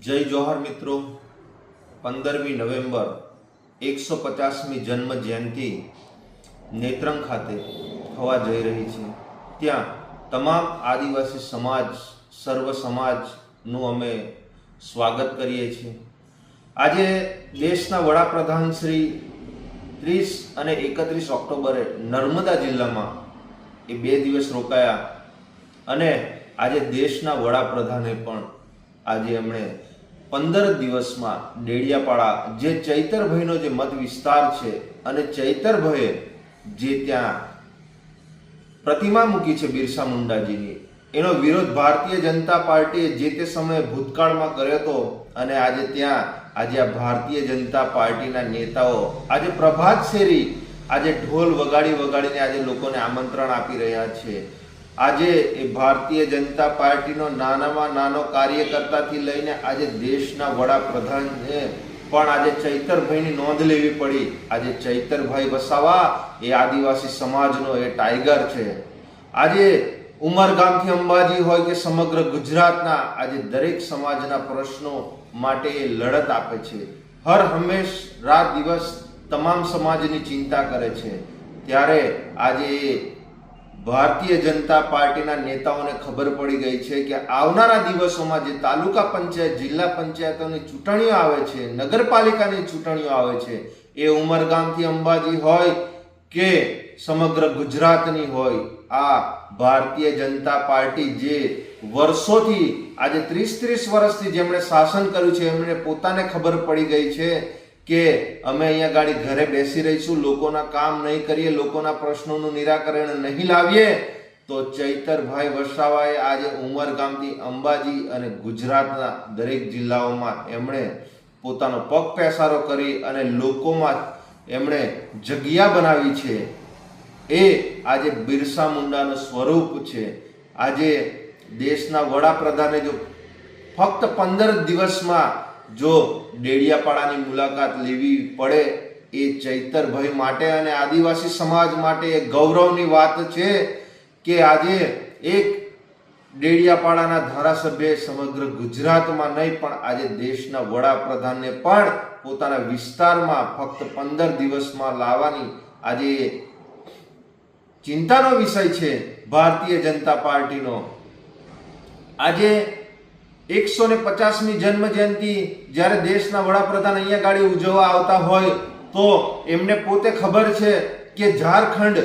જય જોહાર મિત્રો। 15મી નવેમ્બર 150મી જન્મ જયંતિ નેત્રંગ ખાતે થવા જઈ રહી છે। ત્યાં તમામ આદિવાસી સમાજ સર્વ સમાજનું અમે સ્વાગત કરીએ છીએ। આજે દેશના વડાપ્રધાન શ્રી 30 અને 31 ઓક્ટોબરે નર્મદા જિલ્લામાં એ 2 દિવસ રોકાયા અને આજે દેશના વડાપ્રધાને પણ આજે એમણે 15 દિવસમાં ડેડિયાપાડા જે ચૈતરભાઈનો જે મત વિસ્તાર છે અને ચૈતરભાઈએ જે ત્યાં પ્રતિમા મૂકી છે બિરસા મુંડાજીની, એનો વિરોધ ભારતીય જનતા પાર્ટીએ જે તે સમયે ભૂતકાળમાં કર્યો હતો અને આજે ત્યાં આજે આ ભારતીય જનતા પાર્ટીના નેતાઓ આજે પ્રભાત શેરી આજે ઢોલ વગાડીને આજે લોકોને આમંત્રણ આપી રહ્યા છે। આજે એ ભારતીય જનતા પાર્ટીનો નાનામાં નાનો કાર્યકર્તાથી લઈને આજે દેશના વડાપ્રધાનને પણ આજે ચૈતરભાઈની નોંધ લેવી પડી। આજે ચૈતરભાઈ વસાવા એ આદિવાસી સમાજનો એ ટાઈગર છે। આજે ઉમરગામથી અંબાજી હોય કે સમગ્ર ગુજરાતના આજે દરેક સમાજના પ્રશ્નો માટે એ લડત આપે છે। હર હંમેશ રાત દિવસ તમામ સમાજની ચિંતા કરે છે। ત્યારે આજે ભારતીય જનતા પાર્ટીના નેતાઓને ખબર પડી ગઈ છે કે આવનારા દિવસોમાં જે તાલુકા પંચાયત જિલ્લા પંચાયતોની ચૂંટણીઓ આવે છે, નગરપાલિકાની ચૂંટણીઓ આવે છે, એ ઉમરગામથી અંબાજી હોય કે સમગ્ર ગુજરાતની હોય, આ ભારતીય જનતા પાર્ટી જે વર્ષોથી આજે 30 વર્ષથી જેમણે શાસન કર્યું છે એમણે પોતાને ખબર પડી ગઈ છે કે અમે અહીંયા ગાડી ઘરે બેસી રહીશું, લોકોના કામ નહીં કરીએ, લોકોના પ્રશ્નોનું નિરાકરણ નહીં લાવીએ તો ચૈતરભાઈ વસાવાએ આજે ઉમરગામથી અંબાજી અને ગુજરાતના દરેક જિલ્લાઓમાં એમણે પોતાનો પગ પેસારો કરી અને લોકોમાં એમણે જગ્યા બનાવી છે। એ આજે બિરસા મુંડાનું સ્વરૂપ છે। આજે દેશના વડાપ્રધાને જો ફક્ત 15 દિવસમાં જો ડેડિયાપાડાની મુલાકાત લેવી પડે એ ચૈતરભાઈ માટે અને આદિવાસી સમાજ માટે એ ગૌરવની વાત છે કે આજે એક ડેડિયાપાડાના ધારાસભ્ય સમગ્ર ગુજરાતમાં નહીં પણ આજે દેશના વડાપ્રધાનને પણ પોતાના વિસ્તારમાં ફક્ત 15 દિવસમાં લાવવાની આજે ચિંતાનો વિષય છે ભારતીય જનતા પાર્ટીનો। આજે 150મી જન્મ જયંતિ જ્યારે દેશના વડાપ્રધાન અહીંયા ગાડી ઉજવવા આવતા હોય તો એમને પોતે ખબર છે કે ઝારખંડ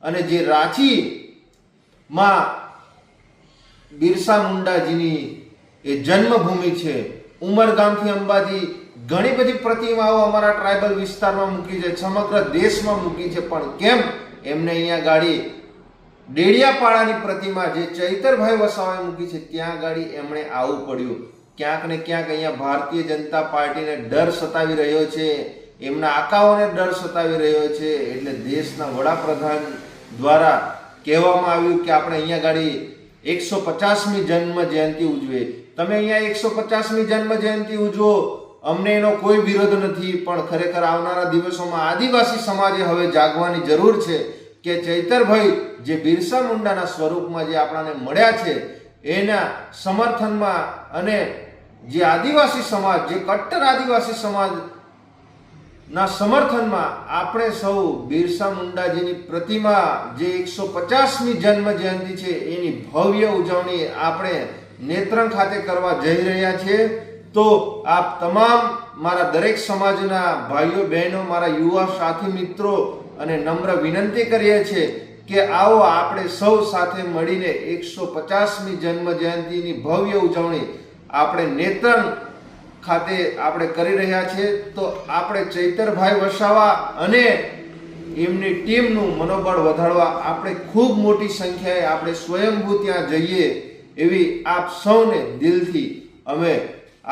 અને જે રાંચીમાં બિરસા મુંડાજીની એ જન્મભૂમિ છે, ઉમરગામથી અંબાજી ઘણી બધી પ્રતિમાઓ અમારા ટ્રાઇબલ વિસ્તારમાં મૂકી છે, સમગ્ર દેશમાં મૂકી છે, પણ કેમ એમને અહીંયા ગાડી ડેડિયાપાડાની પ્રતિમા જે ચૈતરભાઈ વસાવાએ મૂકી છે ત્યાં ગાડી એમણે આવવું પડ્યું? ક્યાંક ને ક્યાંક અહીંયા ભારતીય જનતા પાર્ટીને ડર સતાવી રહ્યો છે, એમના આકાઓને ડર સતાવી રહ્યો છે। એટલે દેશના વડાપ્રધાન દ્વારા કહેવામાં આવ્યું કે આપણે અહીંયા ગાડી 150મી જન્મ જયંતિ ઉજવે। તમે અહીંયા 150મી જન્મ જયંતિ ઉજવો, અમને એનો કોઈ વિરોધ નથી, પણ ખરેખર આવનારા દિવસોમાં આદિવાસી સમાજે હવે જાગવાની જરૂર છે કે ચૈતરભાઈ જે બિરસા મુંડાના સ્વરૂપમાં જે આપણને મળ્યા છે એના સમર્થનમાં અને જે આદિવાસી સમાજ જે કટ્ટર આદિવાસી સમાજના સમર્થનમાં આપણે સૌ બિરસા મુંડાજીની પ્રતિમા જે 150મી જન્મ જયંતિ છે એની ભવ્ય ઉજવણી આપણે નેત્રંગ ખાતે કરવા જઈ રહ્યા છીએ। તો આપ તમામ મારા દરેક સમાજના ભાઈઓ બહેનો, મારા યુવા સાથી મિત્રો અને નમ્ર વિનંતી કરીએ છીએ કે આવો આપણે સૌ સાથે મળીને 150મી જન્મ જયંતિની ભવ્ય ઉજવણી આપણે નેત્રંગ ખાતે આપણે કરી રહ્યા છીએ। તો આપણે ચૈતરભાઈ વસાવા અને એમની ટીમનું મનોબળ વધારવા આપણે ખૂબ મોટી સંખ્યાએ આપણે સ્વયંભૂ ત્યાં જઈએ એવી આપ સૌને દિલથી અમે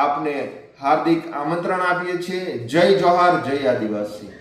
આપને હાર્દિક આમંત્રણ આપીએ છીએ। જય જોહાર, જય આદિવાસી।